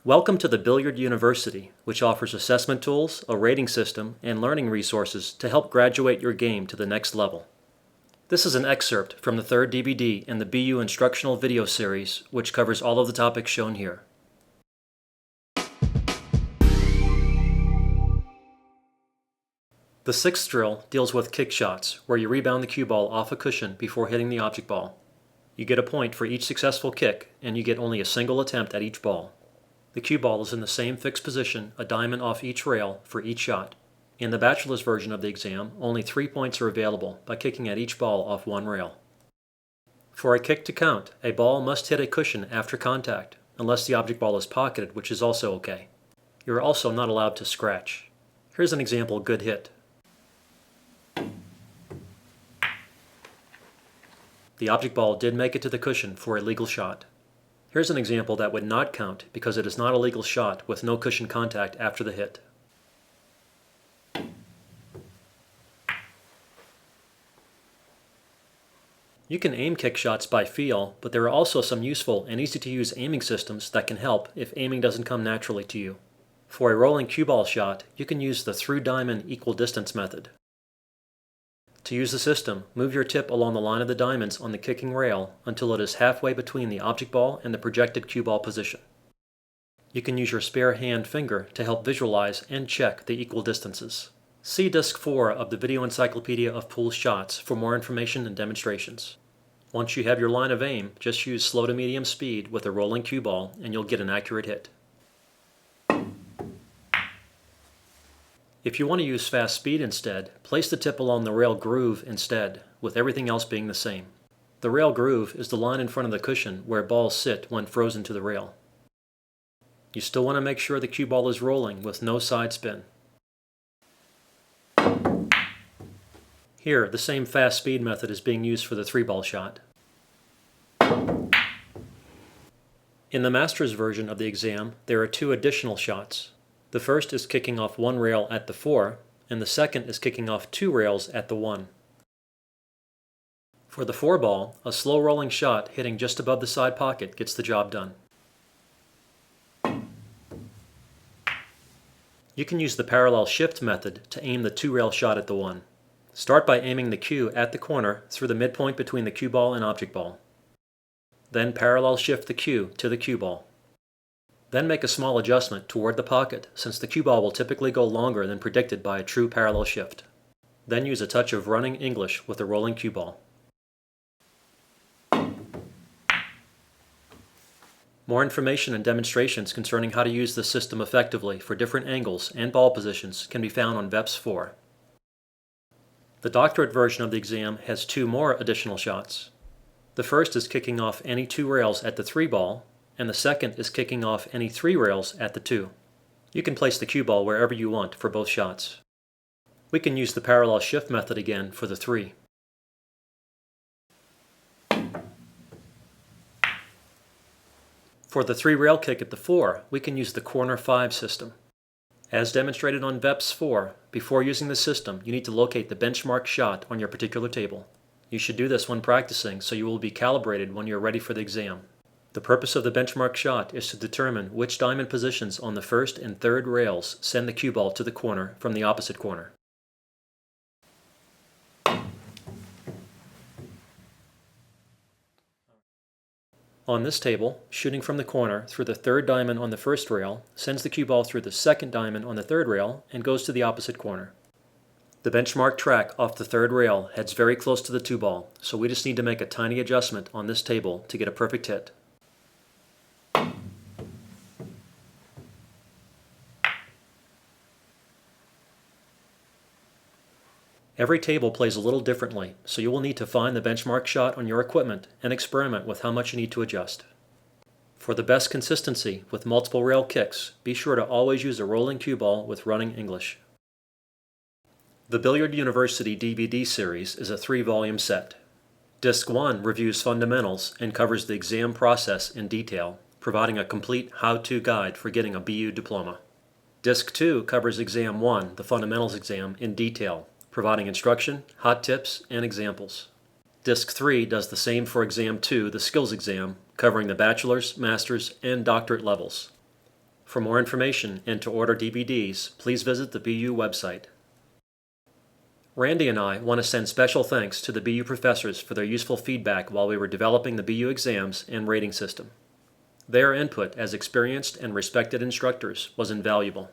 Welcome to the Billiard University, which offers assessment tools, a rating system, and learning resources to help graduate your game to the next level. This is an excerpt from the third DVD in the BU instructional video series, which covers all of the topics shown here. The sixth drill deals with kick shots, where you rebound the cue ball off a cushion before hitting the object ball. You get a point for each successful kick, and you get only a single attempt at each ball. The cue ball is in the same fixed position, a diamond off each rail for each shot. In the bachelor's version of the exam, only 3 points are available by kicking at each ball off one rail. For a kick to count, a ball must hit a cushion after contact, unless the object ball is pocketed, which is also okay. You are also not allowed to scratch. Here's an example good hit. The object ball did make it to the cushion for a legal shot. Here's an example that would not count because it is not a legal shot with no cushion contact after the hit. You can aim kick shots by feel, but there are also some useful and easy-to-use aiming systems that can help if aiming doesn't come naturally to you. For a rolling cue ball shot, you can use the through diamond equal distance method. To use the system, move your tip along the line of the diamonds on the kicking rail until it is halfway between the object ball and the projected cue ball position. You can use your spare hand finger to help visualize and check the equal distances. See Disc 4 of the Video Encyclopedia of Pool Shots for more information and demonstrations. Once you have your line of aim, just use slow to medium speed with a rolling cue ball and you'll get an accurate hit. If you want to use fast speed instead, place the tip along the rail groove instead, with everything else being the same. The rail groove is the line in front of the cushion where balls sit when frozen to the rail. You still want to make sure the cue ball is rolling with no side spin. Here, the same fast speed method is being used for the ThreeBall shot. In the master's version of the exam, there are 2 additional shots. The first is kicking off one rail at the 4, and the second is kicking off 2 rails at the 1. For the 4 ball, a slow rolling shot hitting just above the side pocket gets the job done. You can use the parallel shift method to aim the 2 rail shot at the 1. Start by aiming the cue at the corner through the midpoint between the cue ball and object ball. Then parallel shift the cue to the cue ball. Then make a small adjustment toward the pocket, since the cue ball will typically go longer than predicted by a true parallel shift. Then use a touch of running English with a rolling cue ball. More information and demonstrations concerning how to use this system effectively for different angles and ball positions can be found on VEPS 4. The doctorate version of the exam has 2 more additional shots. The first is kicking off any 2 rails at the 3 ball, and the second is kicking off any 3 rails at the 2. You can place the cue ball wherever you want for both shots. We can use the parallel shift method again for the 3. For the 3 rail kick at the 4, we can use the corner 5 system. As demonstrated on VEPS 4, before using the system, you need to locate the benchmark shot on your particular table. You should do this when practicing so you will be calibrated when you are ready for the exam. The purpose of the benchmark shot is to determine which diamond positions on the first and third rails send the cue ball to the corner from the opposite corner. On this table, shooting from the corner through the 3rd diamond on the first rail sends the cue ball through the 2nd diamond on the 3rd rail and goes to the opposite corner. The benchmark track off the 3rd rail heads very close to the 2 ball, so we just need to make a tiny adjustment on this table to get a perfect hit. Every table plays a little differently, so you will need to find the benchmark shot on your equipment and experiment with how much you need to adjust. For the best consistency with multiple rail kicks, be sure to always use a rolling cue ball with running English. The Billiard University DVD series is a 3-volume set. Disc 1 reviews fundamentals and covers the exam process in detail, providing a complete how-to guide for getting a BU diploma. Disc 2 covers Exam 1, the fundamentals exam, in detail, providing instruction, hot tips, and examples. Disc 3 does the same for Exam 2, the skills exam, covering the bachelor's, master's, and doctorate levels. For more information and to order DVDs, please visit the BU website. Randy and I want to send special thanks to the BU professors for their useful feedback while we were developing the BU exams and rating system. Their input as experienced and respected instructors was invaluable.